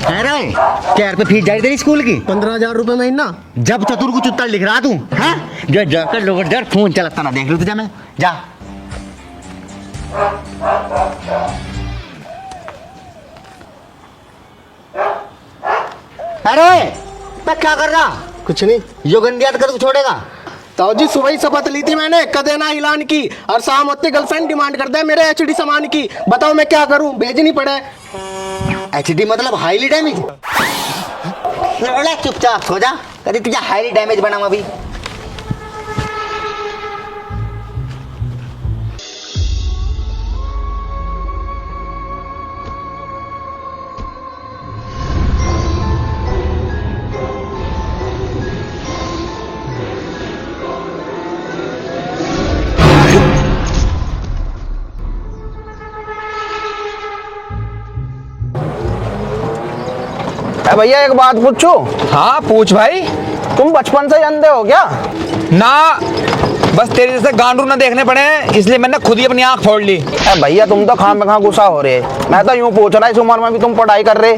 अरे क्या यार पे फीस जा रही तेरी स्कूल की? 15,000 रुपए महीना। जब चतुर को चुत्ता लिख रहा तू हैं? जो जाकर लोग डर फोन चलाता ना देख लो तुझे मैं जा। अरे मैं क्या कर रहा? कुछ नहीं। यो गंदी आदत कर तू छोड़ेगा? ताऊ जी सुबह ही शपथ ली थी मैंने, कदे ना ऐलान की, और शाम होते गर्लफ्रेंड डिमांड करता है मेरे एचडी सामान की। बताओ मैं क्या करूं, भेजनी पड़े। एचडी मतलब हाईली डैमेज? चुपचाप सो जा, कभी तुझे हाईली डैमेज बनाऊं अभी। भैया एक बात पूछूं? हाँ पूछ भाई। तुम बचपन से ही अंधे हो क्या? ना, बस तेरे जैसे गांडू ना देखने पड़े इसलिए मैंने खुद ही अपनी आंख फोड़ ली। भैया तुम तो खाम गुस्सा हो रहे। मैं तो यूं पूछ रहा इस उम्र में भी तुम पढ़ाई कर रहे।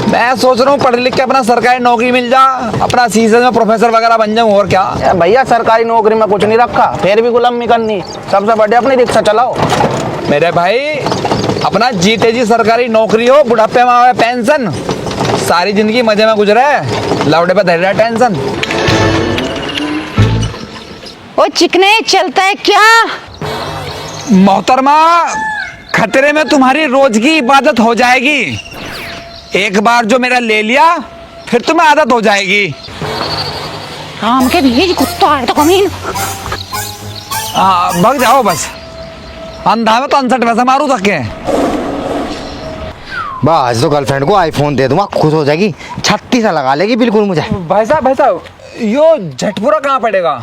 मैं सोच रहा हूँ पढ़ लिख के अपना सरकारी नौकरी मिल जा, अपना सीजन में प्रोफेसर वगैरह बन जाऊँ और क्या। भैया सरकारी नौकरी में कुछ नहीं रखा, फिर भी गुलामी करनी। सबसे बढ़िया अपनी रिक्शा चलाओ। मेरे भाई अपना जीते जी सरकारी नौकरी हो, बुढ़ापे में आवे पेंशन, सारी जिंदगी मजे में गुजरे, लौड़े पे धर रहा टेंशन। ओ चिकने चलता है क्या? मोहतरमा खतरे में तुम्हारी रोज की इबादत हो जाएगी। एक बार जो मेरा ले लिया फिर तुम्हें आदत हो जाएगी। राम के भेज कुत्ता है तो कमीन। हाँ भाग जाओ बस, अंधा में तो 59 वैसे मारू धक्के। बस तो गर्लफ्रेंड को आईफोन दे दूंगा, खुश हो जाएगी, 36 लगा लेगी बिल्कुल मुझे। भाई साहब यो झटपुरा कहाँ पड़ेगा?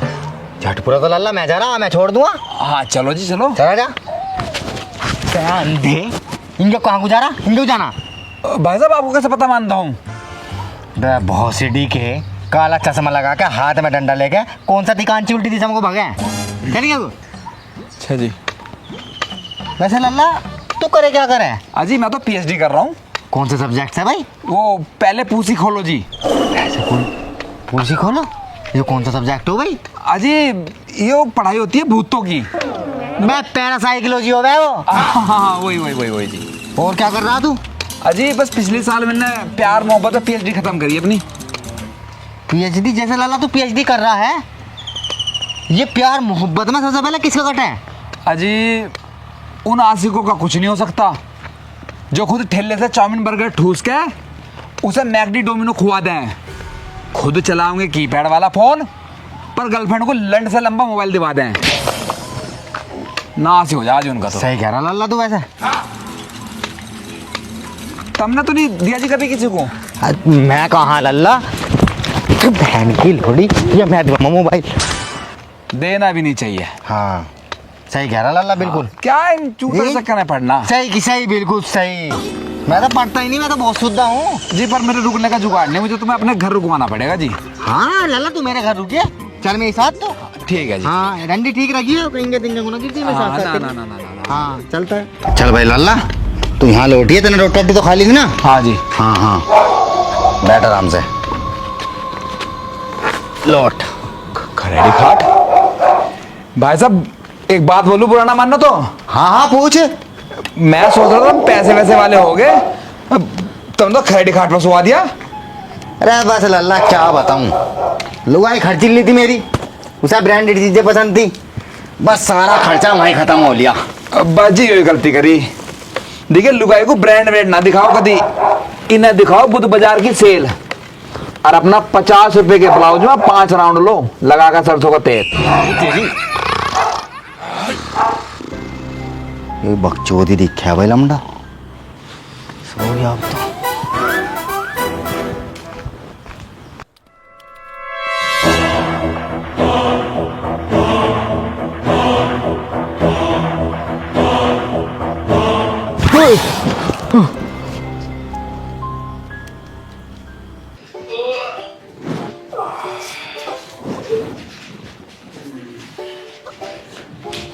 झटपुरा तो लल्ला मैं जा रहा, मैं छोड़ दूंगा। हाँ चलो जी चलो। चला जा। अंधे इनके कहाँ को जा रहा, इनको जाना। भाई साहब आपको कैसे पता मानता हूँ? बहुत सीढ़ी के काला चश्मा लगा के हाथ में डंडा लेके कौन सा कांची उल्टी दिशा में को भागे चल गया तू। अच्छा जी। वैसे लल्ला तू करे क्या करे? अजी मैं तो पीएचडी कर रहा हूँ। कौन से सब्जेक्ट है भाई? वो पहले पूसी खोलो जी। पूसी खोलो? ये कौन सा सब्जेक्ट हो भाई? अजी ये पढ़ाई होती है भूतों की। मैं पैरासाइकोलॉजी हो गया वो। हाँ वही जी। और क्या कर रहा तू? अजी बस पिछले साल मैंने प्यार मोहब्बत में पीएचडी खत्म करी अपनी। पीएचडी? जैसे लाला तू पीएचडी कर रहा है, ये प्यार मोहब्बत में सबसे पहले किसका कटा है? अजी उन आशिकों का कुछ नहीं हो सकता जो खुद ठेले से चाउमीन बर्गर ठूस के उसे मैकडी डोमिनो खुआ दें, खुद चलाओगे कीपैड वाला फोन पर गर्लफ्रेंड को लंड से लंबा मोबाइल दिवा दें। नाश हो जाए उनका तो। सही कह रहा लल्ला तू। वैसे तुमने तो नहीं दिया जी कभी किसी को? मैं कहाँ लल्ला, बहन की लोड़ी, ये मैं दूंगा मोबाइल। देना भी नहीं चाहिए। हाँ सही कह रहा लल्ला बिल्कुल। क्या इन चूतर से करना पड़ना? सही बिल्कुल सही। मैं तो पढ़ता ही नहीं, मैं तो बहुत शुद्धा हूँ जी। पर मेरे रुकने का जुगाड़ नहीं, मुझे तुम्हें अपने घर रुकवाना पड़ेगा जी। हाँ लल्ला तू मेरे घर रुकिए, चल मेरे साथ तो। ठीक है जी। हाँ डंडी ठीक रखिए, कहीं दिन गुना गिरती मेरे साथ। ना। हाँ चलता है। चल भाई लल्ला तू यहाँ लौटिए, तेने रोटी तो खा ली थी ना? हाँ जी। हाँ बैठ आराम से। लौट। खरेड़ी खाट। भाई साहब एक बात बोलूं, बुरा ना मानना तो। हाँ पूछ। मैं सोच रहा था पैसे वैसे वाले हो गए, तुम तो खरेड़ी खाट पर सुवा दिया। अरे बस लल्ला क्या बताऊं, लुगाई खर्ची ली थी मेरी, उसे ब्रांडेड चीजें पसंद थी, बस सारा खर्चा वहीं खत्म हो लिया। बाजी ये गलती करी। देखिए लुगाई को ब्रांड ब्रांड ना दिखाओ कभी, इन्हें दिखाओ बुध बाजार की सेल, और अपना 50 रुपए के ब्लाउज में 5 राउंड लो लगा कर सरसों का तेल। ये बकचोदी दिखा है भाई लमड़ा। सो गया अब तो।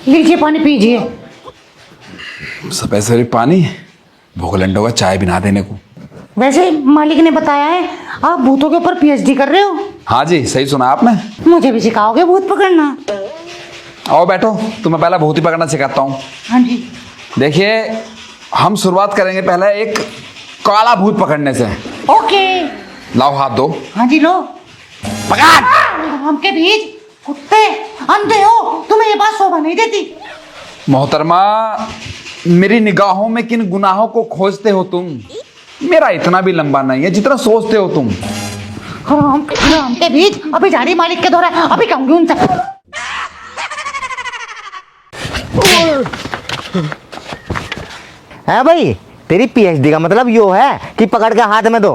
लीजिए पानी पीजिए। सब ऐसे पानी भूख लंडों का चाय भी ना देने को। वैसे मालिक ने बताया है आप भूतों के ऊपर पीएचडी कर रहे हो। हाँ जी, सही सुना आपने। मुझे भी सिखाओगे भूत पकड़ना? आओ बैठो, तुम्हें पहला भूत ही पकड़ना सिखाता हूँ। हाँ जी। देखिए, हम शुरुआत करेंगे पहले एक काला भूत पकड़ने से। ओके। लाओ हाथ दो। हाँ जी लो। पकड़। हम के बीच कुत्ते अंधे हो, तुम्हें ये बात शोभा नहीं देती। मोहतरमा, मेरी निगाहों में किन गुनाहों को खोजते हो तुम? मेरा इतना भी लंबा नहीं है जितना सोचते हो तुम। हम के बीच अभी जा रही मालिक के दौरा, अभी कहूंगी उनसे। है भाई, तेरी पीएचडी का मतलब यो है कि पकड़ के हाथ में दो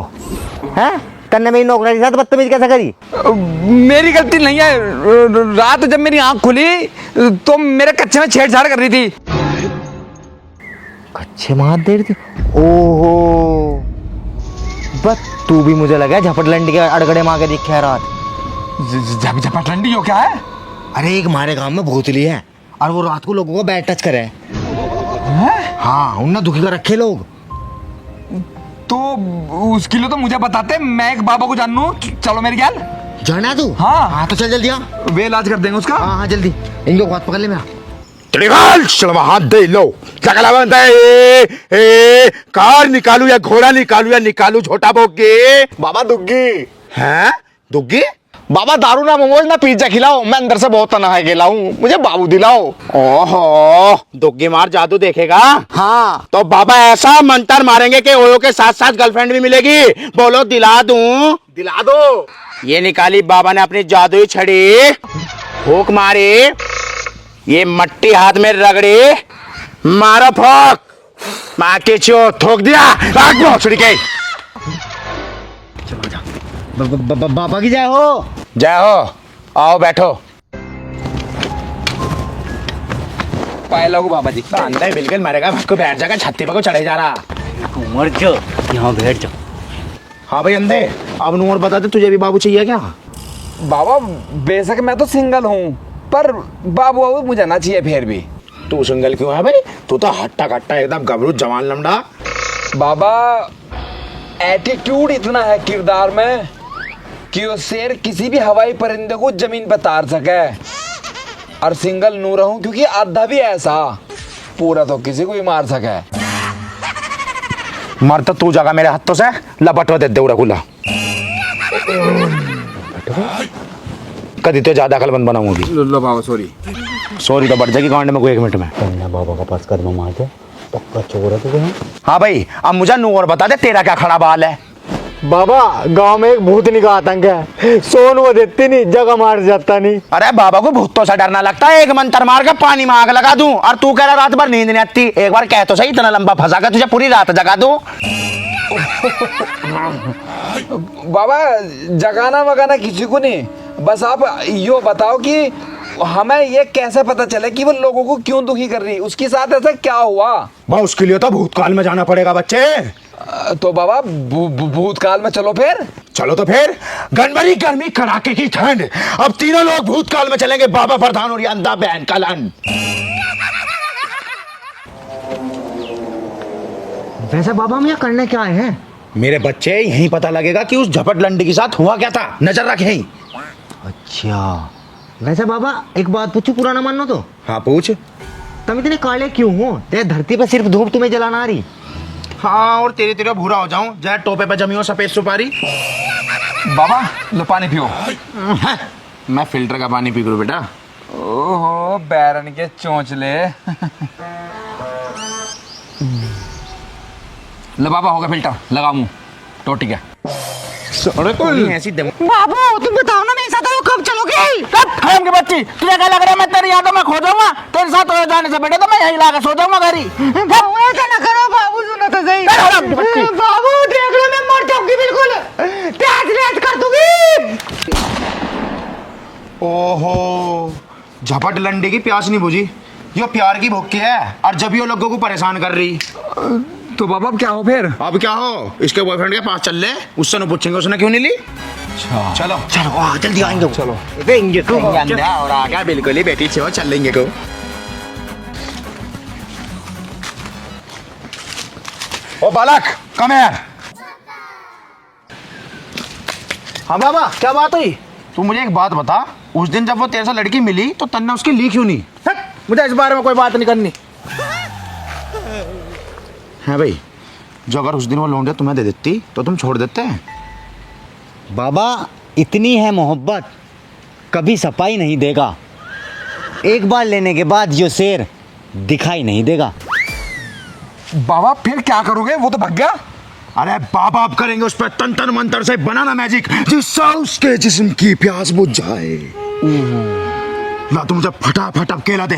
है? कन्ने में नौकरी के साथ बदतमीज कैसे करी? मेरी गलती नहीं है। रात जब मेरी आंख खुली तो मेरे कच्चे में छेड़छाड़ कर रही थी। कच्चे में हाथ दे रही थी? ओहो, बस तू भी मुझे लगा झपटलंडी के अड़गड़े मार के दिखे रात। झपटलंडी हो क्या है? अरे एक हमारे गांव में भूतली है और वो रात को लोगों को बैड टच करे। हाँ, उन्हें दुखी कर रखे लोग। तो उसके लिए तो मुझे बताते, मैं एक बाबा को जानू। चलो मेरी ख्याल। जाना तू? हाँ तो चल जल्दी। वे इलाज कर देंगे उसका। हाँ जल्दी, इनको हाथ पकड़ ले मेरा। चलो हाथ दे लो। क्या बनता है? कार निकालू या घोड़ा निकालू या निकालू छोटा बोगे? बाबा दुग्गी। हैं? दुग्गी? बाबा दारू ना मोमोज ना पिज्जा खिलाओ, मैं अंदर से बहुत तनहा गेला हूँ, मुझे बाबू दिलाओ। ओहो, दुग्गी मार जादू देखेगा? हाँ। तो बाबा ऐसा मंत्र मारेंगे कि ओयो के साथ साथ गर्लफ्रेंड भी मिलेगी। बोलो दिला दूं? दिला दो। ये निकाली बाबा ने अपनी जादुई छड़ी, फूक मारी, ये मट्टी हाथ में रगड़ी, मारो फूक, माँ के चो थोक दिया, आग भोसड़ी के। बाबा की जय हो। जय हो। आओ बैठो। पाए लगो बाबा जी। अंदर बिल्कुल मरेगा, को बैठ जाएगा, छत्ती पर को चढ़े जा रहा। मर जाओ, यहाँ बैठ जाओ। हाँ भाई अंधे, अब नूर बता दे, तुझे भी बाबू चाहिए क्या? बाबा बेशक मैं तो सिंगल हूँ, पर बाबू बाबू मुझे ना चाहिए फिर भी। तू सिंगल क्यों है भाई? तू तो हट्टा कट्टा एकदम गबरू जवान लमड़ा। बाबा एटीट्यूड इतना है किरदार में कि वो शेर किसी भी हवाई परिंदे को जमीन पर तार सके। और सिंगल नू रहूं क्योंकि आधा भी ऐसा, पूरा तो किसी को भी मार सके। मर तो तू जगह मेरे हाथों से लपटवा दे उड़ा खुला। कदी तो ज्यादा अकलमंद बनाऊंगी। लो बाबा सॉरी। सॉरी तो बढ़ जाएगी कांड में कोई 1 मिनट में। बाबा का पास कदम मार दे, पक्का चोर है तू। हाँ भाई, अब मुझे नू और बता दे, तेरा क्या खड़ा बाल है? बाबा गांव में एक भूतनी का आतंक है, सोन वो देती नहीं, जगह मार जाता नहीं। अरे बाबा को भूतों से डरना लगता है, एक मंत्र मार के पानी में आग लगा दूं, और तू कह रहा रात भर नींद नहीं आती। एक बार कह तो सही, इतना लंबा फंसा कर तुझे पूरी रात जगा दूं। बाबा जगाना वगाना किसी को नहीं, बस आप यो बताओ कि हमें ये कैसे पता चले कि वो लोगों को क्यों दुखी कर रही, उसके साथ ऐसा क्या हुआ? भाई उसके लिए तो भूतकाल में जाना पड़ेगा बच्चे। तो बाबा भूतकाल में चलो फिर। चलो तो फिर। गनभरी गर्मी, कड़ाके की ठंड, अब तीनों लोग भूतकाल में चलेंगे, बाबा प्रधान और ये अंधा बहन कलन। वैसे बाबा हम यहाँ करने क्या आए हैं? मेरे बच्चे, यही पता लगेगा कि उस झपट लंडी के साथ हुआ क्या था, नजर रख यहीं। अच्छा, वैसे बाबा एक बात पूछूं, पुराना मानो तो? हाँ पूछ। तुम इतने काले क्यों हो? तेरे धरती पे सिर्फ धूप तुम्हें जलाना आ रही। हाँ, और तेरे तेरे भूरा हो जाऊं, जरा टोपे पे जमी हो सफेद सुपारी। बाबा लो पानी पियो। मैं फिल्टर का पानी पी करूं बेटा। ओहो बैरन के चोंचले। लो बाबा हो गया फिल्टर, लगा मुंह टोटी का। ऐसी दम। बाबू तुम बताओ ना, मेरे साथ कब चलोगे? हम के बच्ची, तुझे क्या लग रहा है मैं तेरी यादों में खो जाऊंगा? तेरे साथ हो जाने से बेटे तो मैं यही लाकर सो जाऊंगा घर ही। ऐसा ना करो बाबू, सुनो तो सही। बाबू देख लो, मैं मर जाऊंगी बिल्कुल, तेज कर दूंगी। ओहो, झपट लंडी की प्यास नहीं बुझी, यो प्यार की भूख की है, और जब ये लोगों को परेशान कर रही। तो बाबा अब क्या हो फिर? अब क्या हो, इसके बॉयफ्रेंड के पास चल ले, उससे न पूछेंगे उसने क्यों नहीं ली। अच्छा चलो चलो जल्दी आएंगे। चलो। देंगे तो और आ गया बिल्कुल ही, बेटी छो चल लेंगे को। ओ बालक कम है। हाँ बाबा क्या बात हुई? तू मुझे एक बात बता, उस दिन जब वो तेरे से लड़की मिली तो तन्ने उसकी ली क्यों नहीं? मुझे इस बारे में कोई बात नहीं करनी। है भाई, जो अगर उस दिन वो लौंडे तुम्हें दे देती तो तुम छोड़ देते हैं? बाबा इतनी है मोहब्बत, कभी सफाई नहीं देगा। एक बार लेने के बाद जो शेर दिखाई नहीं देगा। बाबा फिर क्या करोगे? वो तो भाग गया। अरे बाबा अब करेंगे उस पर तंत्र मंत्र से बनाना मैजिक जिससे उसके जिस्म की प्यास बुझ जाए। ला तू मुझे फटाफट अब केला दे।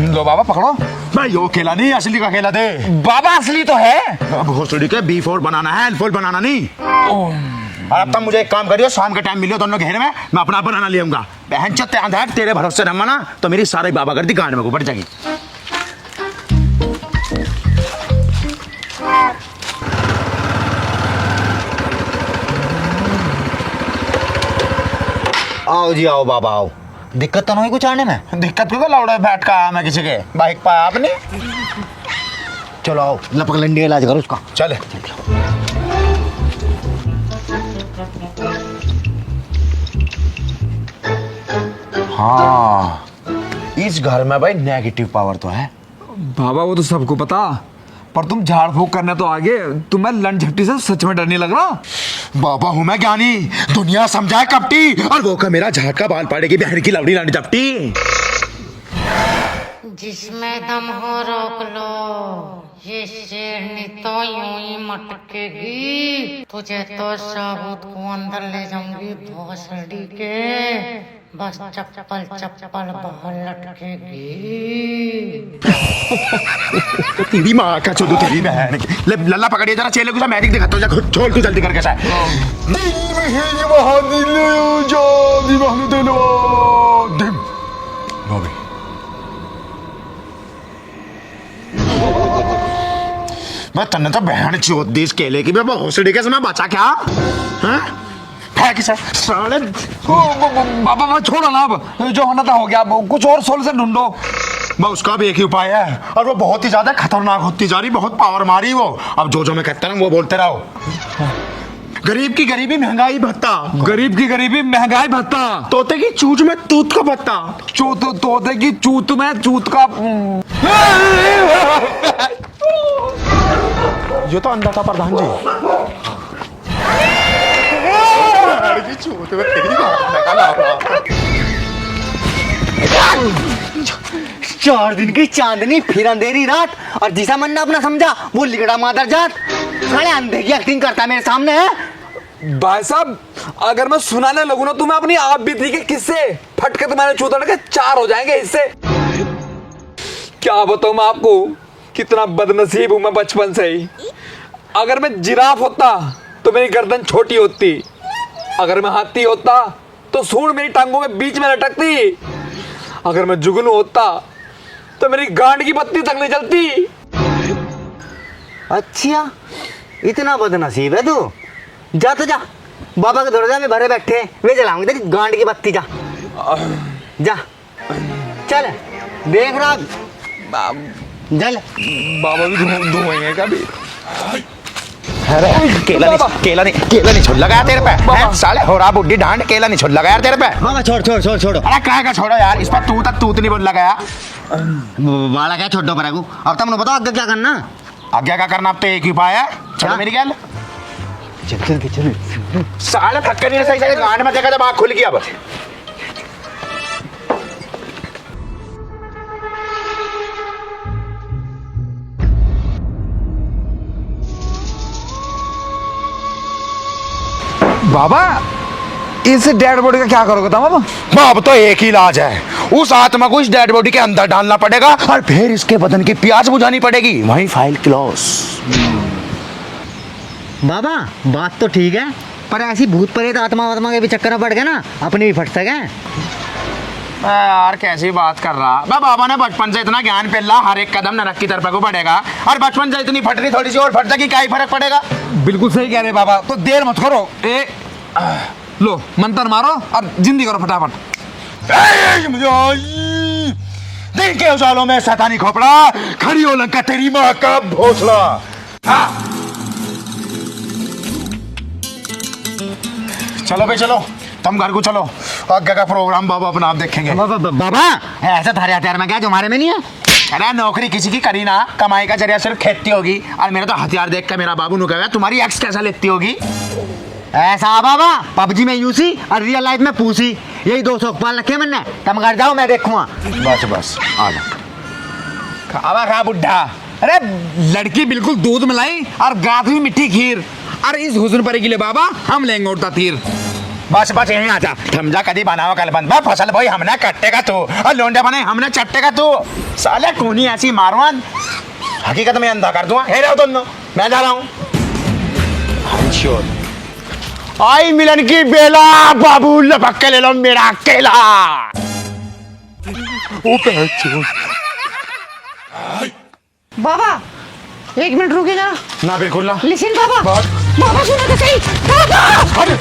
लो बाबा पकड़ो। भाई यो केला नहीं, असली का केला दे। बाबा असली तो है। अब भोसड़ी के B4 बनाना है, L4 बनाना नहीं। और अब तब मुझे एक काम करियो, शाम के टाइम मिलियो दोनों घेरे में, मैं अपना बनाना ले आऊंगा। बहन चत्ते अंधेर तेरे भरोसे रहूंगा ना तो मेरी सारी बाबा गर्दी गांड में ऊपर जाएगी। आओ जी आओ बाबा आओ। दिक्कत तो नहीं कुछ आने में? दिक्कत क्यों लौड़े बैठ का आया मैं किसी के बाइक पाया आपने? चलो आओ, लपक लंडी का इलाज करो उसका। चले। हाँ, इस घर में भाई नेगेटिव पावर तो है। बाबा वो तो सबको पता, पर तुम झाड़ फूक करने तो आगे, तुम्हें लन झपटी से सच में डर नहीं लग रहा? बाबा हूं मैं ज्ञानी, दुनिया समझाए कपटी, और वो का मेरा झाड़ का बाल पाड़ेगी बहन की लवड़ी लंड झपटी। जिसमें दम हो रोक लो, ये शेरनी तो यूं ही मटकेगी। तुझे तो साबुत को अंदर ले जाऊंगी भोसड़ी के, बस चप्पल चप्पल बाहर लटकेगी। तेरी माँ का चोदू तेरी बहन की। ले लल्ला पकड़िए जरा, चेले को मैजिक दिखाता हूँ, जा छोड़ तू जल्दी करके सा। मैं तन्ने तो बहन चोद दी इस केले की, मैं भोसड़ी के समय बचा क्या? हाँ? फेंक इसे साले। बाबा मैं छोड़ो ना, अब जो होना था हो गया, अब कुछ और सोल्यूशन ढूंढो। मैं उसका भी एक ही उपाय है, और वो बहुत ही ज्यादा खतरनाक होती जा रही, बहुत पावर मारी वो। अब जो मैं कहता हूँ वो बोलते रहो। गरीब की गरीबी महंगाई भत्ता, गरीब की गरीबी महंगाई भत्ता, तोते की चूच में तूत का पत्ता, तोते की चूत में चूत का। ये तो अंधा था प्रधान जी। 4 दिन की चांदनी फिर अंधेरी रात, और जिसा मन्ना अपना समझा वो लिगड़ा मादर जात। साले अंधे की एक्टिंग करता है मेरे सामने है। भाई साहब अगर मैं सुनाने लगूं ना तुम्हें अपनी आप बीती के किस्से, फटके तुम्हारे चूतड़ के 4 हो जाएंगे इससे। क्या बताऊं मैं आपको, कितना बदनसीब हूं मैं बचपन से ही। अगर मैं जिराफ होता तो मेरी गर्दन छोटी होती, अगर मैं हाथी होता तो सूंड मेरी टांगों के बीच में लटकती, अगर मैं जुगनू होता तो मेरी गांड की बत्ती तक नहीं जलती। अच्छा इतना बदनसीब है तू? जा तो जा, बाबा के दरवाजा में भरे बैठे वे जलाऊंगे तेरी गांड की बत्ती। जा जा चल, देख रहा जल। बाबा भी धुएंगे कभी। अरे केला नहीं छोड़ लगाया तेरे पे हैं? साले हो रहा बुड्ढी डांड, केला नहीं छोड़ लगाया यार तेरे पे। बाबा छोड़ छोड़ छोड़ छोड़ो। अरे काय का छोड़ो यार, इस पर तूत नहीं बोल लगाया। वाला क्या छोड़ दो पर अब तुमने बताओ आगे क्या करना? आज्ञा क्या करना, अब तो एक ही उपाय है। चलो मेरी गैल चल चल चल। साले थक्के नहीं सही गांड में देखा जब आँख खुल गया। बस बाबा इस डेड बॉडी का क्या करोगे तुम? अब तो एक ही इलाज है, उस आत्मा को इस डेड बॉडी के अंदर डालना पड़ेगा और फिर इसके बदन की प्यास बुझानी पड़ेगी, वहीं फाइल क्लोज। बाबा बात तो ठीक है, पर ऐसी भूत प्रेत आत्मा के भी चक्कर में पड़ गए ना, अपनी भी फट सके। यार कैसी बात कर रहा मैं, बाबा ने बचपन से इतना ज्ञान पेला, हर एक कदम नरक की तरफ को बढ़ेगा, और बचपन से इतनी फटनी थोड़ी सी और फट जाएगी, क्या ही फर्क पड़ेगा। बिल्कुल सही कह रहे बाबा, तो देर मत करो। लो मंत्र मारो और जिंदगी करो फटाफट। दिन के उजालों में शैतानी खोपड़ा, खड़ी हो लंका तेरी माँ का भोसला। चलो भाई चलो, तुम घर को चलो, आगे का प्रोग्राम बाबा अपना आप देखेंगे। बाबा ऐसा थारे हथियार में क्या जो हमारे में नहीं है? अरे नौकरी किसी की करी ना, कमाई का जरिया सिर्फ खेती होगी। और मेरा तो हथियार देख के मेरा बाबू नु कहा तुम्हारी एक्स कैसा लेती होगी। ऐसा बाबा, पबजी में यूसी और रियल लाइफ में पूसी, यही दो शौक पाल रखे मैंने। तुम घर जाओ, मैं देखूंगा। बस बस आ जा। खावा खा बुढ़ा। अरे लड़की बिल्कुल दूध मलाई और गात हुई मिट्टी खीर, और इस हुस्न परी के लिए बाबा हम लेंगे उड़ता तीर। बस बस यहीं आ जा। समझा कदी बनाओ कल बंद बा फसल भाई हमने कट्टेगा तू, और लोंडे बने हमने चट्टेगा तू। साले कौनी ऐसी मारवान, हकीकत में अंधा कर दूंगा। हे रहो दोनों, मैं जा रहा हूँ। आई मिलन की बेला, बाबू लपक के ले लो मेरा केला। बाबा 1 मिनट रुके जरा। ना बिल्कुल ना। लिसन बाबा, बात बाबा सुनो तो सही। बाबा अरे